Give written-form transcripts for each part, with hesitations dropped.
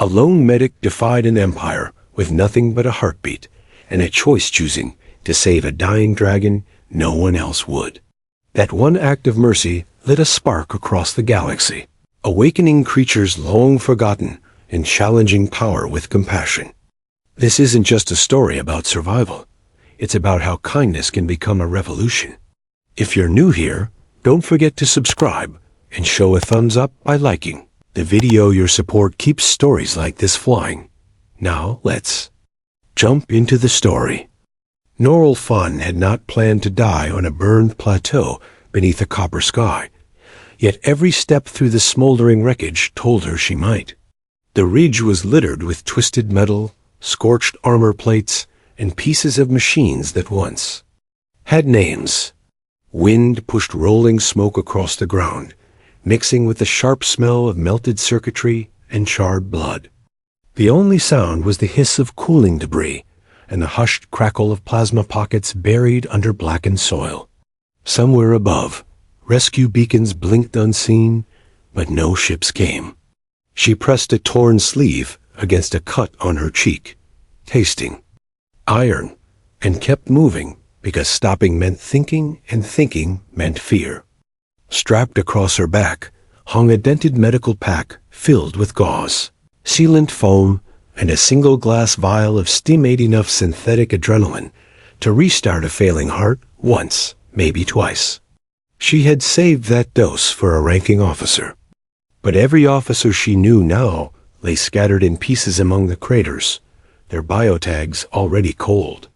A lone medic defied an empire with nothing but a heartbeat and a choice choosing to save a dying dragon no one else would. That one act of mercy lit a spark across the galaxy, awakening creatures long forgotten and challenging power with compassion. This isn't just a story about survival. It's about how kindness can become a revolution. If you're new here, don't forget to subscribe and show a thumbs up by liking the video. Your support keeps stories like this flying. Now let's jump into the story. Norel Fun had not planned to die on a burned plateau beneath a copper sky, yet every step through the smoldering wreckage told her she might. The ridge was littered with twisted metal, scorched armor plates, and pieces of machines that once had names. Wind pushed rolling smoke across the ground, mixing with the sharp smell of melted circuitry and charred blood. The only sound was the hiss of cooling debris and the hushed crackle of plasma pockets buried under blackened soil. Somewhere above, rescue beacons blinked unseen, but no ships came. She pressed a torn sleeve against a cut on her cheek, tasting iron, and kept moving because stopping meant thinking and thinking meant fear. Strapped across her back hung a dented medical pack filled with gauze, sealant foam, and a single glass vial of stimate enough synthetic adrenaline to restart a failing heart once, maybe twice. She had saved that dose for a ranking officer. But every officer she knew now lay scattered in pieces among the craters, their biotags already cold.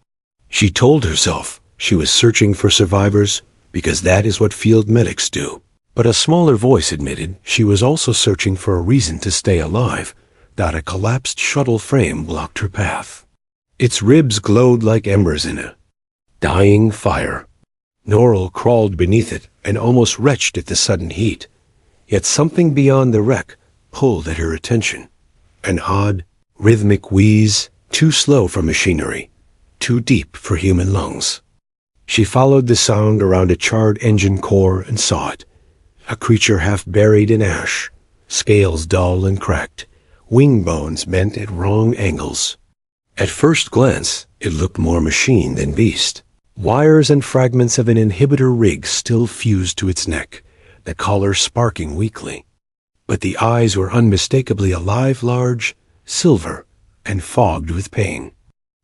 She told herself she was searching for survivors because that is what field medics do. But a smaller voice admitted she was also searching for a reason to stay alive. That a collapsed shuttle frame blocked her path. Its ribs glowed like embers in a dying fire. Norel crawled beneath it and almost retched at the sudden heat. Yet something beyond the wreck pulled at her attention. An odd, rhythmic wheeze, too slow for machinery, too deep for human lungs. She followed the sound around a charred engine core and saw it. A creature half buried in ash, scales dull and cracked, wing bones bent at wrong angles. At first glance, it looked more machine than beast. Wires and fragments of an inhibitor rig still fused to its neck, the collar sparking weakly. But the eyes were unmistakably alive, large, silver, and fogged with pain.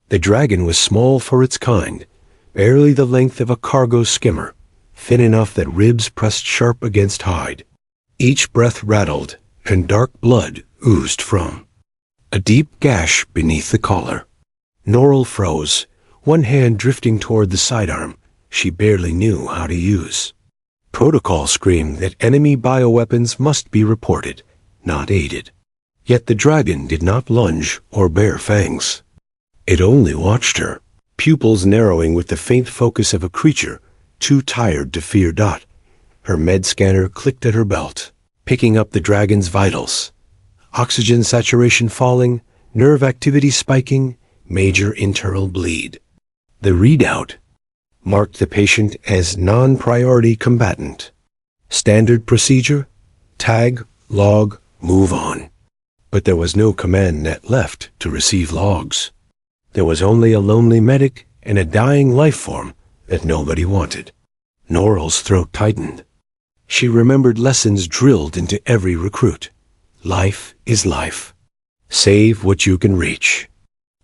The dragon was small for its kind, barely the length of a cargo skimmer, thin enough that ribs pressed sharp against hide. Each breath rattled, and dark blood oozed from a deep gash beneath the collar. Norel froze, one hand drifting toward the sidearm she barely knew how to use. Protocol screamed that enemy bioweapons must be reported, not aided. Yet the dragon did not lunge or bare fangs. It only watched her, pupils narrowing with the faint focus of a creature too tired to fear. Her med scanner clicked at her belt, picking up the dragon's vitals. Oxygen saturation falling, nerve activity spiking, major internal bleed. The readout marked the patient as non-priority combatant. Standard procedure: tag, log, move on. But there was no command net left to receive logs. There was only a lonely medic and a dying life form that nobody wanted. Norel's throat tightened. She remembered lessons drilled into every recruit. Life is life. Save what you can reach.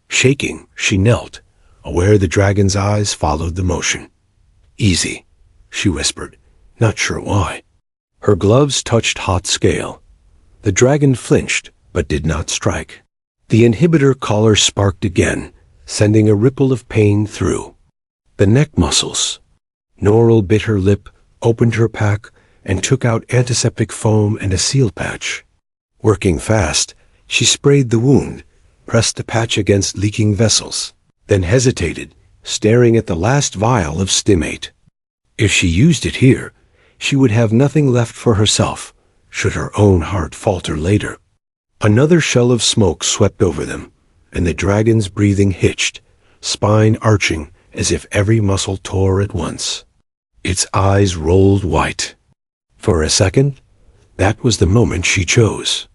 Shaking, she knelt, aware the dragon's eyes followed the motion. Easy, she whispered, not sure why. Her gloves touched hot scale. The dragon flinched, but did not strike. The inhibitor collar sparked again, sending a ripple of pain through the neck muscles. Norel bit her lip, opened her pack, and took out antiseptic foam and a seal patch. Working fast, she sprayed the wound, pressed the patch against leaking vessels, then hesitated, staring at the last vial of stimate. If she used it here, she would have nothing left for herself, should her own heart falter later. Another shell of smoke swept over them, and the dragon's breathing hitched, spine arching as if every muscle tore at once. Its eyes rolled white. For a second, that was the moment she chose.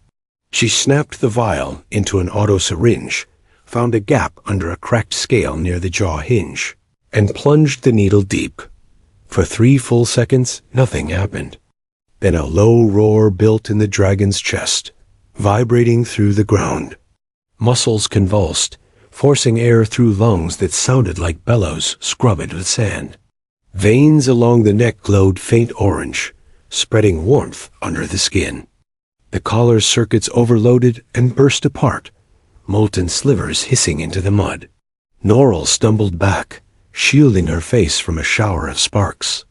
She snapped the vial into an auto syringe, found a gap under a cracked scale near the jaw hinge, and plunged the needle deep. For 3 full seconds, nothing happened. Then a low roar built in the dragon's chest, vibrating through the ground. Muscles convulsed, forcing air through lungs that sounded like bellows scrubbed with sand. Veins along the neck glowed faint orange, spreading warmth under the skin. The collar's circuits overloaded and burst apart, molten slivers hissing into the mud. Norrell stumbled back, shielding her face from a shower of sparks.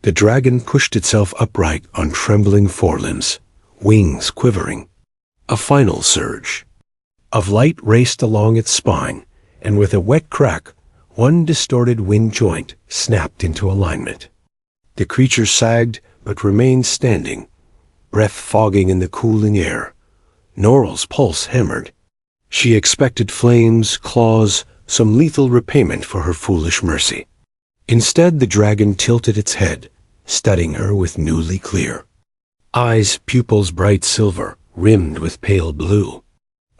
The dragon pushed itself upright on trembling forelimbs, wings quivering. A final surge of light raced along its spine, and with a wet crack, one distorted wind joint snapped into alignment. The creature sagged but remained standing, breath fogging in the cooling air. Norrell's pulse hammered. She expected flames, claws, some lethal repayment for her foolish mercy. Instead, the dragon tilted its head, studying her with newly clear eyes, pupils bright silver, rimmed with pale blue.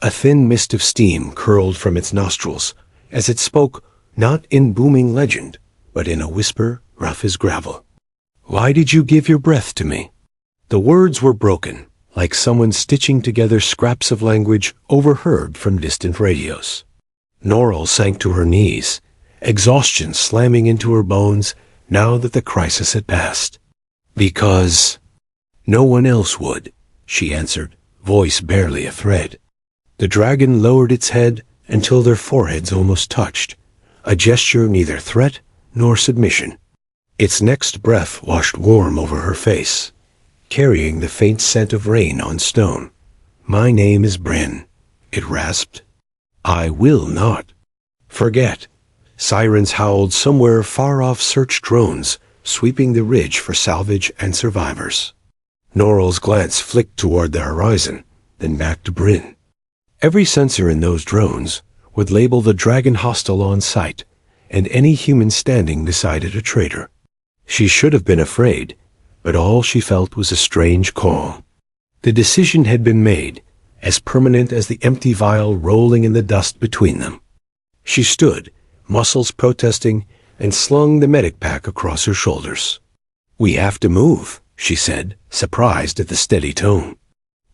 A thin mist of steam curled from its nostrils as it spoke, not in booming legend, but in a whisper rough as gravel. "Why did you give your breath to me?" The words were broken, like someone stitching together scraps of language overheard from distant radios. Norrell sank to her knees, exhaustion slamming into her bones now that the crisis had passed. "Because no one else would," she answered, voice barely a thread. The dragon lowered its head until their foreheads almost touched, a gesture neither threat nor submission. Its next breath washed warm over her face, carrying the faint scent of rain on stone. "My name is Bryn," it rasped. "I will not forget." Sirens howled somewhere far off, search drones sweeping the ridge for salvage and survivors. Norrell's glance flicked toward the horizon, then back to Bryn. Every sensor in those drones would label the dragon hostile on sight, and any human standing beside it a traitor. She should have been afraid, but all she felt was a strange calm. The decision had been made, as permanent as the empty vial rolling in the dust between them. She stood, muscles protesting, and slung the medic pack across her shoulders. "We have to move," she said, surprised at the steady tone.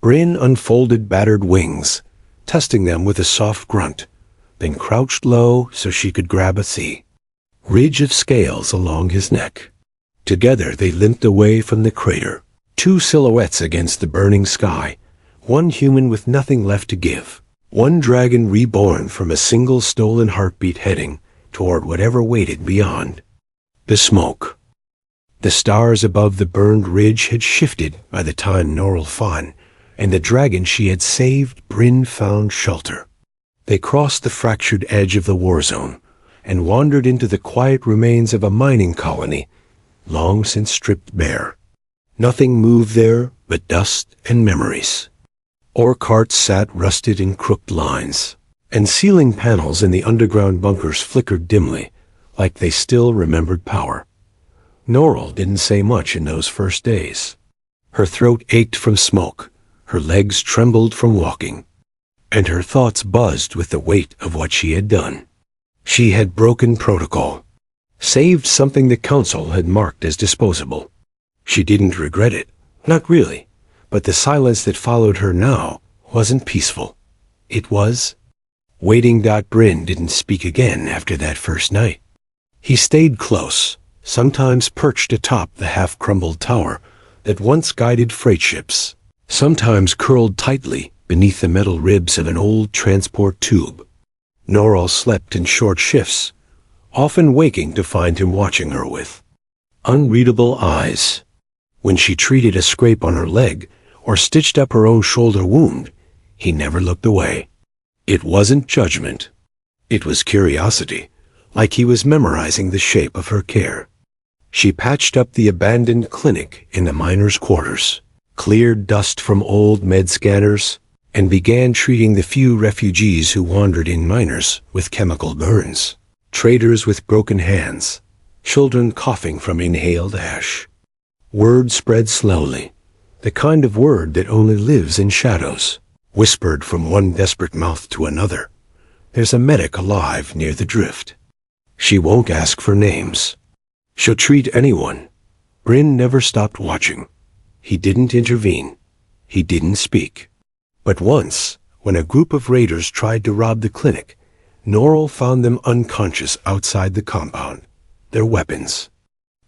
Bryn unfolded battered wings, testing them with a soft grunt, then crouched low so she could grab a ridge of scales along his neck. Together they limped away from the crater, 2 silhouettes against the burning sky, one human with nothing left to give, one dragon reborn from a single stolen heartbeat heading toward whatever waited beyond. The smoke. The stars above the burned ridge had shifted by the time Norrell fought, and the dragon she had saved, Bryn, found shelter. They crossed the fractured edge of the war zone and wandered into the quiet remains of a mining colony, long since stripped bare. Nothing moved there but dust and memories. Ore carts sat rusted in crooked lines, and ceiling panels in the underground bunkers flickered dimly, like they still remembered power. Norrell didn't say much in those first days. Her throat ached from smoke, her legs trembled from walking, and her thoughts buzzed with the weight of what she had done. She had broken protocol, saved something the Council had marked as disposable. She didn't regret it, not really, but the silence that followed her now wasn't peaceful. It was waiting. Bryn didn't speak again after that first night. He stayed close, sometimes perched atop the half-crumbled tower that once guided freight ships, sometimes curled tightly beneath the metal ribs of an old transport tube. Norrell slept in short shifts, often waking to find him watching her with unreadable eyes. When she treated a scrape on her leg or stitched up her own shoulder wound, he never looked away. It wasn't judgment. It was curiosity, like he was memorizing the shape of her care. She patched up the abandoned clinic in the miners' quarters, cleared dust from old med scanners, and began treating the few refugees who wandered in miners with chemical burns, traders with broken hands, children coughing from inhaled ash. Word spread slowly, the kind of word that only lives in shadows. whispered from one desperate mouth to another. There's a medic alive near the drift. She won't ask for names. She'll treat anyone. Bryn never stopped watching. He didn't intervene. He didn't speak. But once, when a group of raiders tried to rob the clinic, Norrell found them unconscious outside the compound, their weapons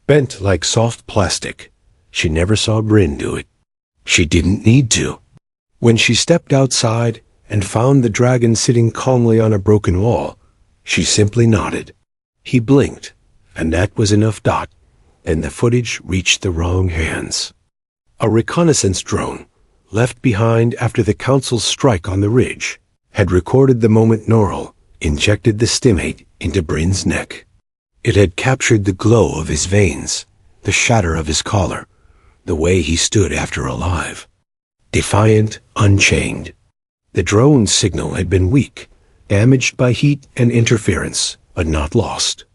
bent like soft plastic. She never saw Bryn do it. She didn't need to. When she stepped outside and found the dragon sitting calmly on a broken wall, she simply nodded. He blinked, and that was enough. And the footage reached the wrong hands. A reconnaissance drone, left behind after the Council's strike on the ridge, had recorded the moment Norrell injected the stimate into Bryn's neck. It had captured the glow of his veins, the shatter of his collar, the way he stood after alive. Defiant, unchained. The drone's signal had been weak, damaged by heat and interference, but not lost.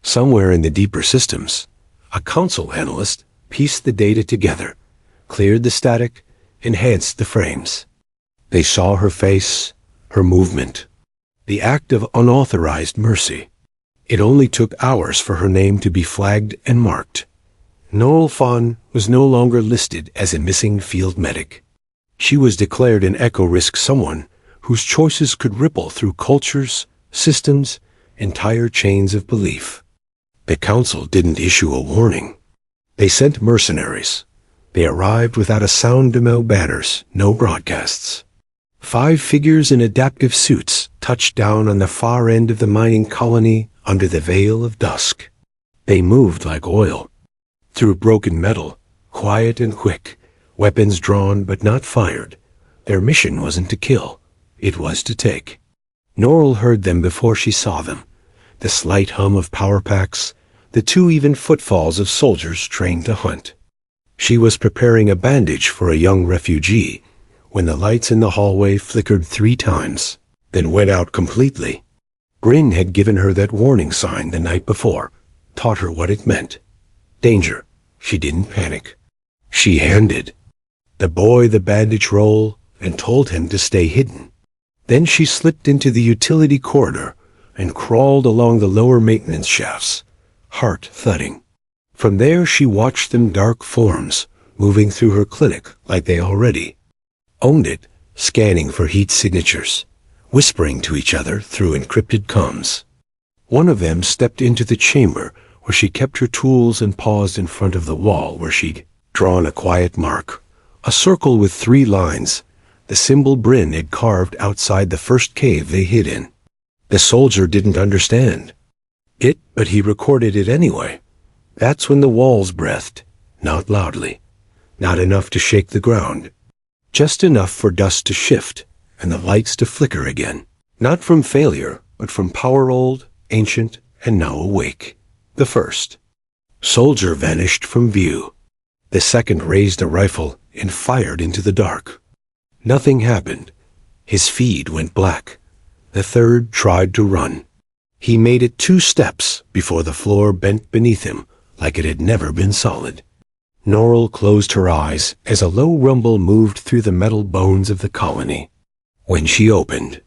Somewhere in the deeper systems, a Council analyst pieced the data together, cleared the static, enhanced the frames. They saw her face, her movement, the act of unauthorized mercy. It only took hours for her name to be flagged and marked. Noel Fawn was no longer listed as a missing field medic. She was declared an eco-risk, someone whose choices could ripple through cultures, systems, entire chains of belief. The Council didn't issue a warning. They sent mercenaries. They arrived without a sound, no banners, no broadcasts. 5 figures in adaptive suits touched down on the far end of the mining colony under the veil of dusk. They moved like oil. Through broken metal, quiet and quick, weapons drawn but not fired. Their mission wasn't to kill. It was to take. Norrell heard them before she saw them. The slight hum of power packs, the 2 even footfalls of soldiers trained to hunt. She was preparing a bandage for a young refugee when the lights in the hallway flickered 3 times, then went out completely. Bryn had given her that warning sign the night before, taught her what it meant. Danger. She didn't panic. She handed the boy the bandage roll and told him to stay hidden. Then she slipped into the utility corridor and crawled along the lower maintenance shafts, heart thudding. From there she watched them, dark forms, moving through her clinic like they already owned it, scanning for heat signatures, whispering to each other through encrypted comms. One of them stepped into the chamber where she kept her tools and paused in front of the wall where she'd drawn a quiet mark, a circle with 3 lines, the symbol Bryn had carved outside the first cave they hid in. The soldier didn't understand it, but he recorded it anyway. That's when the walls breathed, not loudly, not enough to shake the ground, just enough for dust to shift and the lights to flicker again, not from failure, but from power, old, ancient, and now awake. The first soldier vanished from view. The second raised a rifle and fired into the dark. Nothing happened. His feed went black. The third tried to run. He made it 2 steps before the floor bent beneath him like it had never been solid. Norrell closed her eyes as a low rumble moved through the metal bones of the colony. When she opened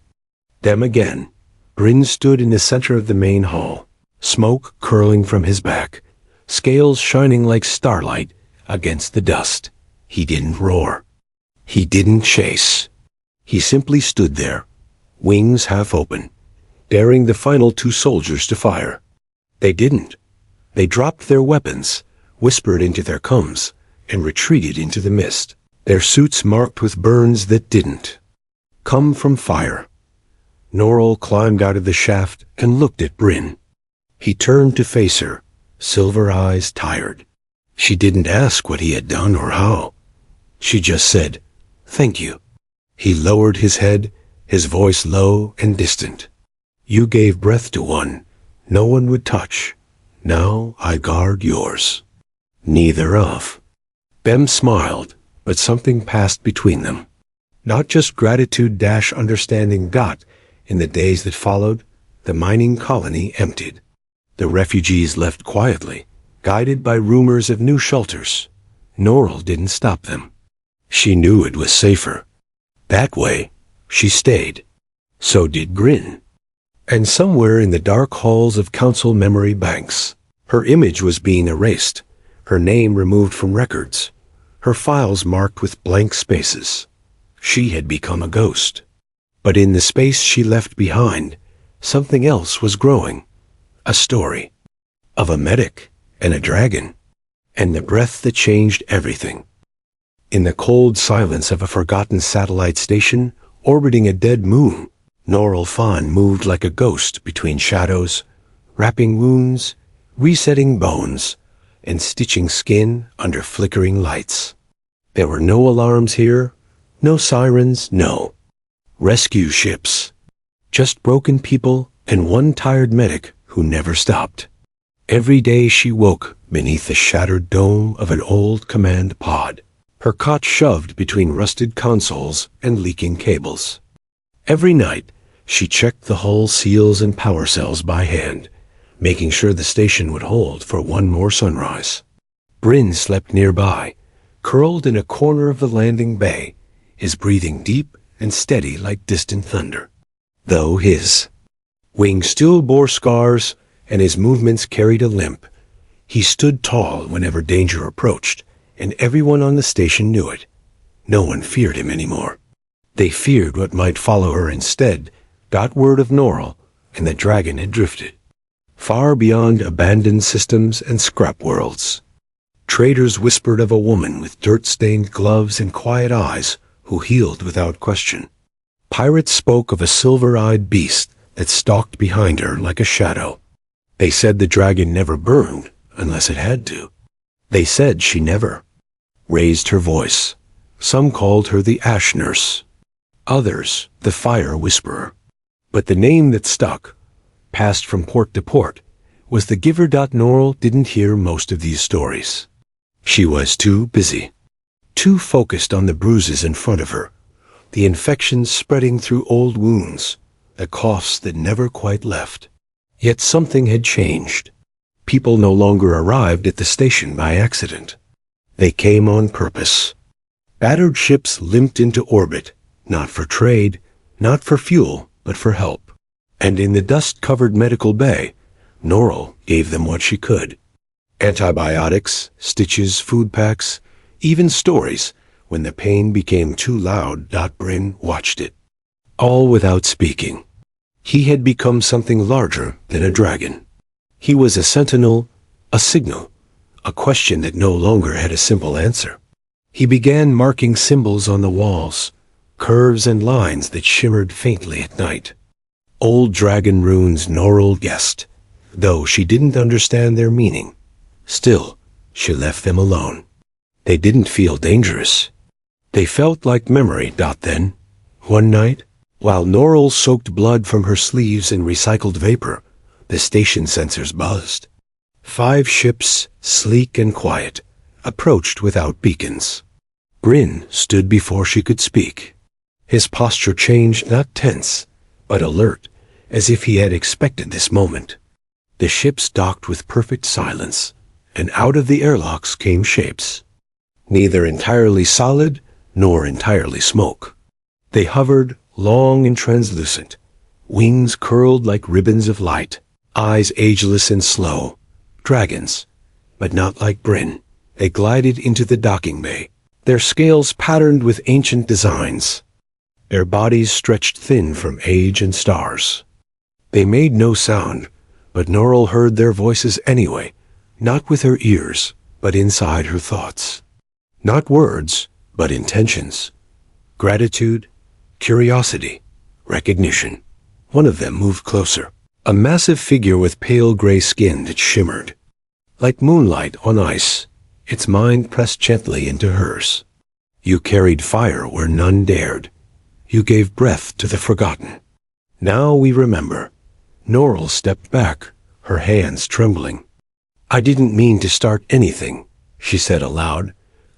them again, Bryn stood in the center of the main hall, smoke curling from his back, scales shining like starlight against the dust. He didn't roar. He didn't chase. He simply stood there, wings half open, daring the final 2 soldiers to fire. They didn't. They dropped their weapons, whispered into their comms, and retreated into the mist, their suits marked with burns that didn't come from fire. Norrell climbed out of the shaft and looked at Bryn. He turned to face her, silver eyes tired. She didn't ask what he had done or how. She just said, "Thank you." He lowered his head, his voice low and distant. "You gave breath to one no one would touch. Now I guard yours." Neither of them smiled, but something passed between them. Not just gratitude - understanding. In the days that followed, the mining colony emptied. The refugees left quietly, guided by rumors of new shelters. Norrell didn't stop them. She knew it was safer. That way, she stayed. So did Grin. And somewhere in the dark halls of council memory banks, her image was being erased, her name removed from records, her files marked with blank spaces. She had become a ghost. But in the space she left behind, something else was growing. A story. Of a medic and a dragon. And the breath that changed everything. In the cold silence of a forgotten satellite station orbiting a dead moon, Noril Fan moved like a ghost between shadows, wrapping wounds, resetting bones, and stitching skin under flickering lights. There were no alarms here, no sirens, no rescue ships. Just broken people and one tired medic who never stopped. Every day she woke beneath the shattered dome of an old command pod, her cot shoved between rusted consoles and leaking cables. Every night, she checked the hull seals and power cells by hand, making sure the station would hold for one more sunrise. Bryn slept nearby, curled in a corner of the landing bay, his breathing deep and steady like distant thunder. Though his wings still bore scars and his movements carried a limp, he stood tall whenever danger approached, and everyone on the station knew it. No one feared him anymore. They feared what might follow her instead, got word of Noril, and the dragon had drifted far beyond abandoned systems and scrap worlds. Traders whispered of a woman with dirt-stained gloves and quiet eyes who healed without question. Pirates spoke of a silver-eyed beast that stalked behind her like a shadow. They said the dragon never burned unless it had to. They said she never raised her voice. Some called her the Ash Nurse, others the Fire Whisperer. But the name that stuck, passed from port to port, was the giver. Noril didn't hear most of these stories. She was too busy, too focused on the bruises in front of her, the infections spreading through old wounds, the coughs that never quite left. Yet something had changed. People no longer arrived at the station by accident. They came on purpose. Battered ships limped into orbit, not for trade, not for fuel, but for help. And in the dust-covered medical bay, Noril gave them what she could. Antibiotics, stitches, food packs, even stories when the pain became too loud. Bryn watched it. All without speaking. He had become something larger than a dragon. He was a sentinel, a signal, a question that no longer had a simple answer. He began marking symbols on the walls, curves and lines that shimmered faintly at night. Old dragon runes, Noril guessed, though she didn't understand their meaning. Still, she left them alone. They didn't feel dangerous. They felt like memory. Then, one night, while Noril soaked blood from her sleeves in recycled vapor, the station sensors buzzed. 5 ships, sleek and quiet, approached without beacons. Bryn stood before she could speak. His posture changed, not tense, but alert, as if he had expected this moment. The ships docked with perfect silence, and out of the airlocks came shapes. Neither entirely solid, nor entirely smoke. They hovered, long and translucent, wings curled like ribbons of light, eyes ageless and slow. Dragons, but not like Bryn. They glided into the docking bay, their scales patterned with ancient designs, their bodies stretched thin from age and stars. They made no sound, but Noril heard their voices anyway, not with her ears, but inside her thoughts. Not words, but intentions. Gratitude, curiosity, recognition. One of them moved closer. A massive figure with pale gray skin that shimmered. Like moonlight on ice, its mind pressed gently into hers. You carried fire where none dared. You gave breath to the forgotten. Now we remember. Noril stepped back, her hands trembling. I didn't mean to start anything, she said aloud,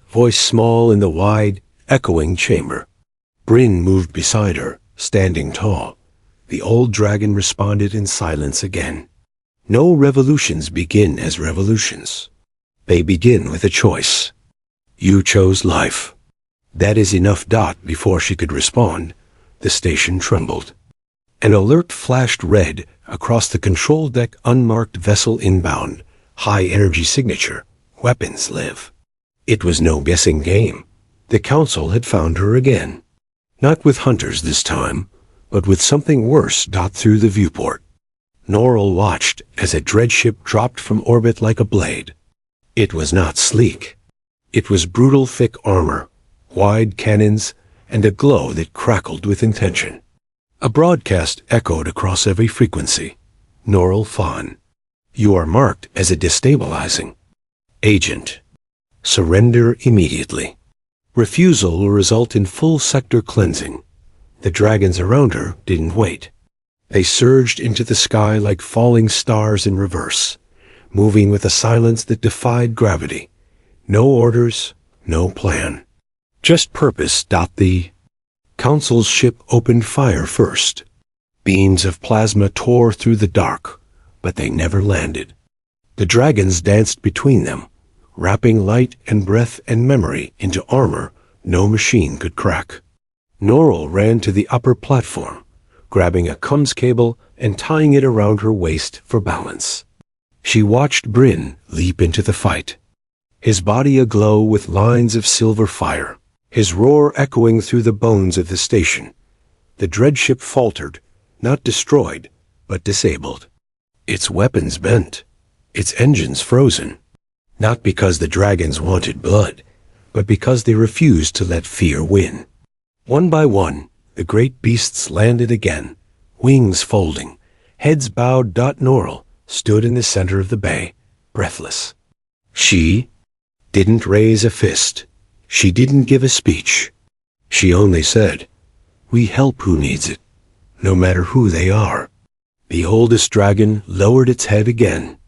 voice small in the wide, echoing chamber. Bryn moved beside her, standing tall. The old dragon responded in silence again. No revolutions begin as revolutions. They begin with a choice. You chose life. That is enough. Before she could respond, the station trembled. An alert flashed red across the control deck. Unmarked vessel inbound. High energy signature. Weapons live. It was no guessing game. The Council had found her again. Not with hunters this time, but with something worse. Through the viewport, Norrell watched as a dreadship dropped from orbit like a blade. It was not sleek. It was brutal, thick armor, wide cannons, and a glow that crackled with intention. A broadcast echoed across every frequency. Norrell Fawn, you are marked as a destabilizing agent. Surrender immediately. Refusal will result in full sector cleansing. The dragons around her didn't wait. They surged into the sky like falling stars in reverse, moving with a silence that defied gravity. No orders, no plan. Just purpose. The Council's ship opened fire first. Beams of plasma tore through the dark, but they never landed. The dragons danced between them, wrapping light and breath and memory into armor no machine could crack. Norrell ran to the upper platform, grabbing a comms cable and tying it around her waist for balance. She watched Bryn leap into the fight, his body aglow with lines of silver fire, his roar echoing through the bones of the station. The dreadship faltered, not destroyed, but disabled. Its weapons bent, its engines frozen. Not because the dragons wanted blood, but because they refused to let fear win. One by one, the great beasts landed again, wings folding, heads bowed. Norrell stood in the center of the bay, breathless. She didn't raise a fist. She didn't give a speech. She only said, "We help who needs it, no matter who they are." The oldest dragon lowered its head again.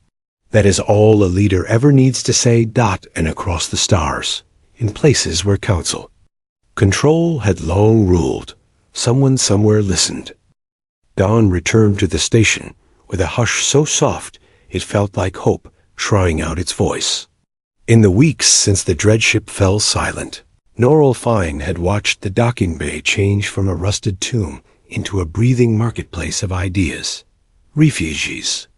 That is all a leader ever needs to say. And across the stars, in places where Council control had long ruled, someone somewhere listened. Dawn returned to the station with a hush so soft it felt like hope trying out its voice. In the weeks since the dreadship fell silent, Norrell Fine had watched the docking bay change from a rusted tomb into a breathing marketplace of ideas. Refugees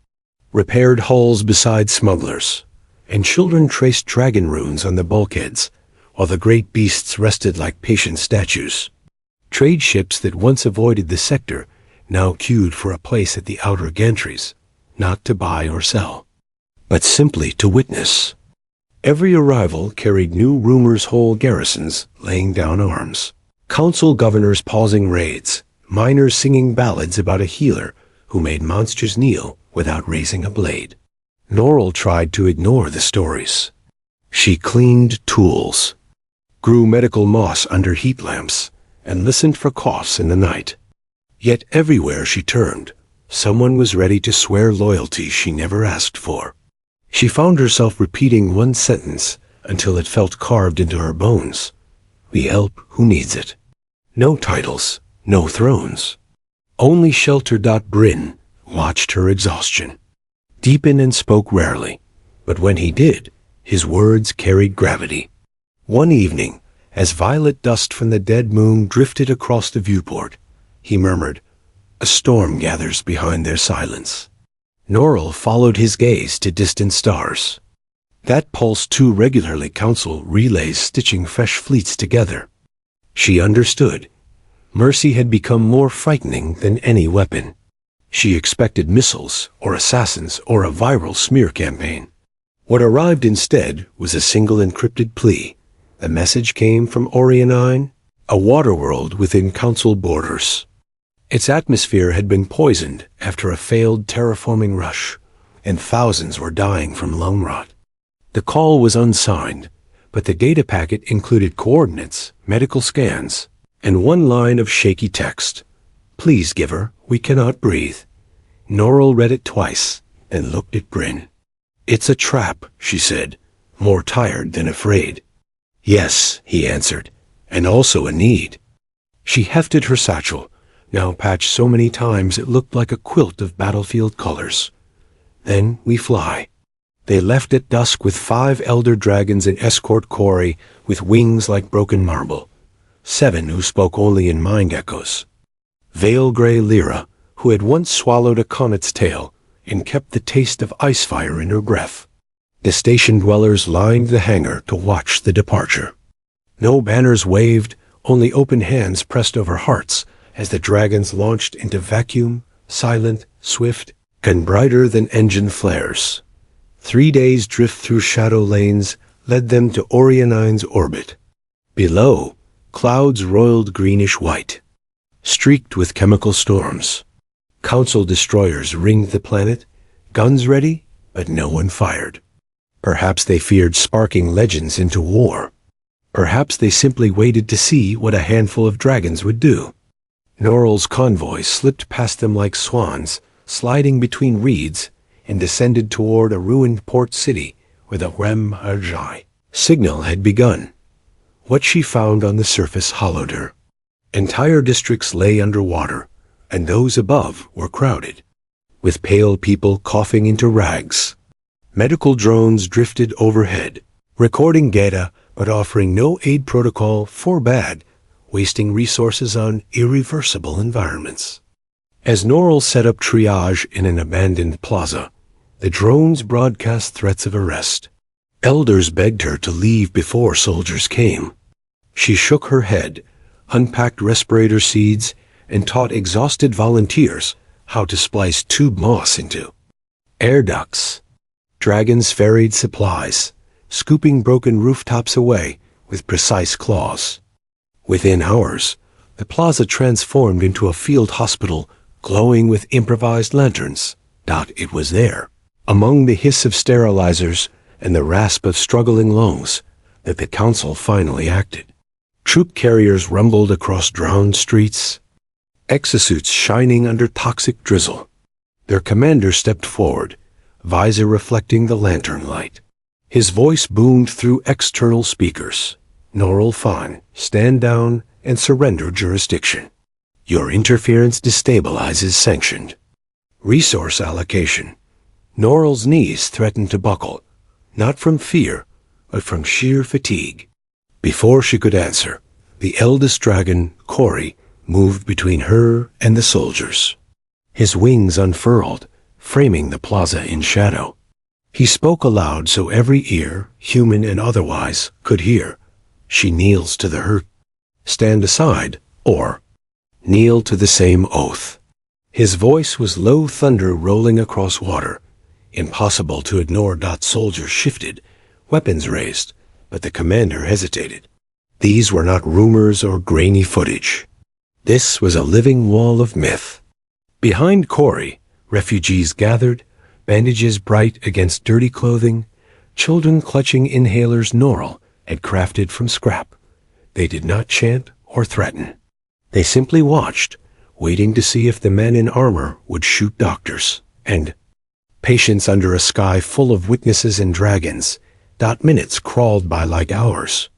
repaired hulls beside smugglers, and children traced dragon runes on the bulkheads, while the great beasts rested like patient statues. Trade ships that once avoided the sector now queued for a place at the outer gantries, not to buy or sell, but simply to witness. Every arrival carried new rumors, whole garrisons laying down arms, council governors pausing raids, miners singing ballads about a healer who made monsters kneel without raising a blade. Norrell tried to ignore the stories. She cleaned tools, grew medical moss under heat lamps, and listened for coughs in the night. Yet everywhere she turned, someone was ready to swear loyalty she never asked for. She found herself repeating one sentence until it felt carved into her bones. We help who needs it. No titles, no thrones. Only shelter. Bryn watched her exhaustion, deepen, and spoke rarely, but when he did, his words carried gravity. One evening, as violet dust from the dead moon drifted across the viewport, he murmured, "A storm gathers behind their silence." Norrell followed his gaze to distant stars. That pulsed too regularly. Council relays stitching fresh fleets together. She understood. Mercy had become more frightening than any weapon. She expected missiles, or assassins, or a viral smear campaign. What arrived instead was a single encrypted plea. The message came from Orionine, a water world within Council borders. Its atmosphere had been poisoned after a failed terraforming rush, and thousands were dying from lung rot. The call was unsigned, but the data packet included coordinates, medical scans, and one line of shaky text. "Please, giver, we cannot breathe." Norrell read it twice, and looked at Bryn. "It's a trap," she said, more tired than afraid. "Yes," he answered, "and also a need." She hefted her satchel, now patched so many times it looked like a quilt of battlefield colors. "Then we fly." They left at dusk with 5 elder dragons in escort quarry with wings like broken marble, 7 who spoke only in mind echoes. Veil-gray Lyra, who had once swallowed a conet's tail and kept the taste of ice fire in her breath. The station dwellers lined the hangar to watch the departure. No banners waved, only open hands pressed over hearts as the dragons launched into vacuum, silent, swift, and brighter than engine flares. 3 days' drift through shadow lanes led them to Orionine's orbit. Below, clouds roiled greenish-white, streaked with chemical storms. Council destroyers ringed the planet, guns ready, but no one fired. Perhaps they feared sparking legends into war. Perhaps they simply waited to see what a handful of dragons would do. Norrell's convoy slipped past them like swans, sliding between reeds, and descended toward a ruined port city where the HFY signal had begun. What she found on the surface hollowed her. Entire districts lay underwater, and those above were crowded, with pale people coughing into rags. Medical drones drifted overhead, recording data but offering no aid protocol for bad, wasting resources on irreversible environments. As Norrell set up triage in an abandoned plaza, the drones broadcast threats of arrest. Elders begged her to leave before soldiers came. She shook her head, unpacked respirator seeds, and taught exhausted volunteers how to splice tube moss into air ducts. Dragons ferried supplies, scooping broken rooftops away with precise claws. Within hours, the plaza transformed into a field hospital glowing with improvised lanterns. It was there, among the hiss of sterilizers and the rasp of struggling lungs, that the council finally acted. Troop carriers rumbled across drowned streets, exosuits shining under toxic drizzle. Their commander stepped forward, visor reflecting the lantern light. His voice boomed through external speakers. Norrell Fahn, stand down and surrender jurisdiction. Your interference destabilizes sanctioned resource allocation. Norrell's knees threatened to buckle, not from fear, but from sheer fatigue. Before she could answer, the eldest dragon, Corey, moved between her and the soldiers. His wings unfurled, framing the plaza in shadow. He spoke aloud so every ear, human and otherwise, could hear. She kneels to the hurt. Stand aside, or kneel to the same oath. His voice was low thunder rolling across water. Impossible to ignore. Soldiers shifted, weapons raised, but the commander hesitated. These were not rumors or grainy footage. This was a living wall of myth. Behind Corey, refugees gathered, bandages bright against dirty clothing, children clutching inhalers Norrell had crafted from scrap. They did not chant or threaten. They simply watched, waiting to see if the men in armor would shoot doctors and patients under a sky full of witnesses and dragons. Minutes crawled by like hours.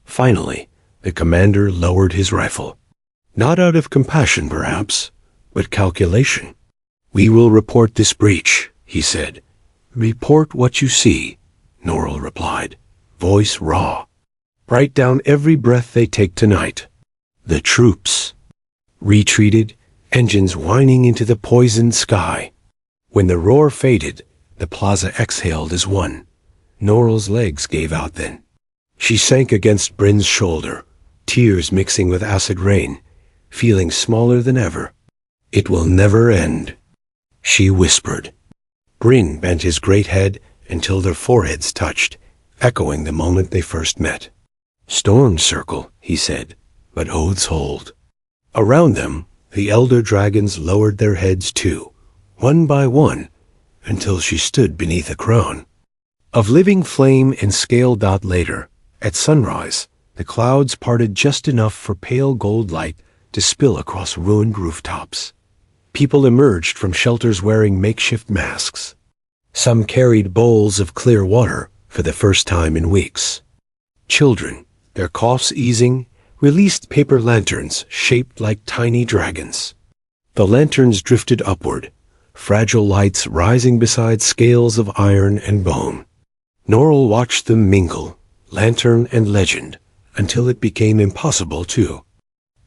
Finally, the commander lowered his rifle. Not out of compassion, perhaps, but calculation. We will report this breach, he said. Report what you see, Norrell replied, voice raw. Write down every breath they take tonight. The troops retreated, engines whining into the poisoned sky. When the roar faded, the plaza exhaled as one. Norrell's legs gave out then. She sank against Bryn's shoulder, tears mixing with acid rain, feeling smaller than ever. It will never end, she whispered. Bryn bent his great head until their foreheads touched, echoing the moment they first met. Storms circle, he said, but oaths hold. Around them, the elder dragons lowered their heads too, one by one, until she stood beneath a crown of living flame and scale. Later, at sunrise, the clouds parted just enough for pale gold light to spill across ruined rooftops. People emerged from shelters wearing makeshift masks. Some carried bowls of clear water for the first time in weeks. Children, their coughs easing, released paper lanterns shaped like tiny dragons. The lanterns drifted upward, fragile lights rising beside scales of iron and bone. Norrell watched them mingle, lantern and legend, until it became impossible to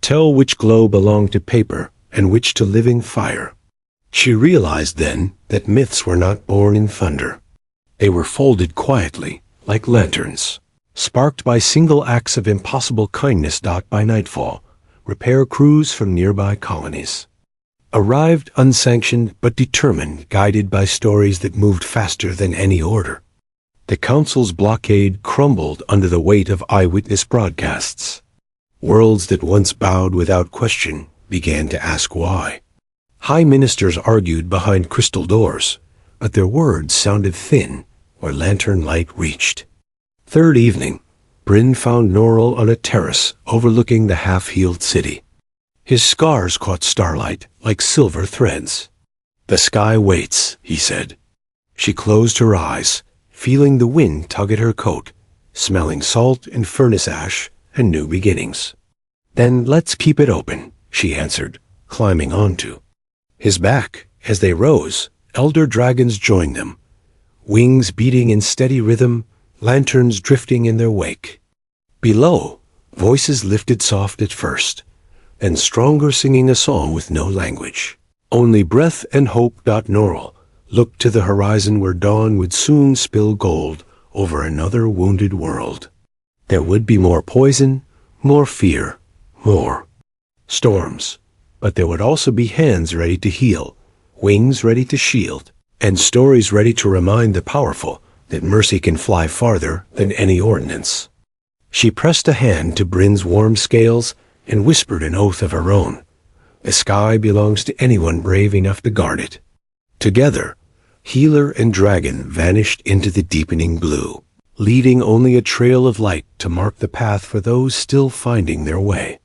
tell which glow belonged to paper and which to living fire. She realized then that myths were not born in thunder. They were folded quietly, like lanterns, sparked by single acts of impossible kindness. By nightfall, repair crews from nearby colonies arrived unsanctioned but determined, guided by stories that moved faster than any order. The Council's blockade crumbled under the weight of eyewitness broadcasts. Worlds that once bowed without question began to ask why. High ministers argued behind crystal doors, but their words sounded thin where lantern light reached. Third evening, Bryn found Norrell on a terrace overlooking the half-healed city. His scars caught starlight like silver threads. "The sky waits," he said. She closed her eyes, feeling the wind tug at her coat, smelling salt and furnace ash and new beginnings. "Then let's keep it open," she answered, climbing onto his back. As they rose, elder dragons joined them, wings beating in steady rhythm, lanterns drifting in their wake. Below, voices lifted soft at first, and stronger, singing a song with no language. Only breath and hope. Norrell looked to the horizon where dawn would soon spill gold over another wounded world. There would be more poison, more fear, more storms, but there would also be hands ready to heal, wings ready to shield, and stories ready to remind the powerful that mercy can fly farther than any ordinance. She pressed a hand to Bryn's warm scales and whispered an oath of her own. The sky belongs to anyone brave enough to guard it. Together, healer and dragon vanished into the deepening blue, leaving only a trail of light to mark the path for those still finding their way.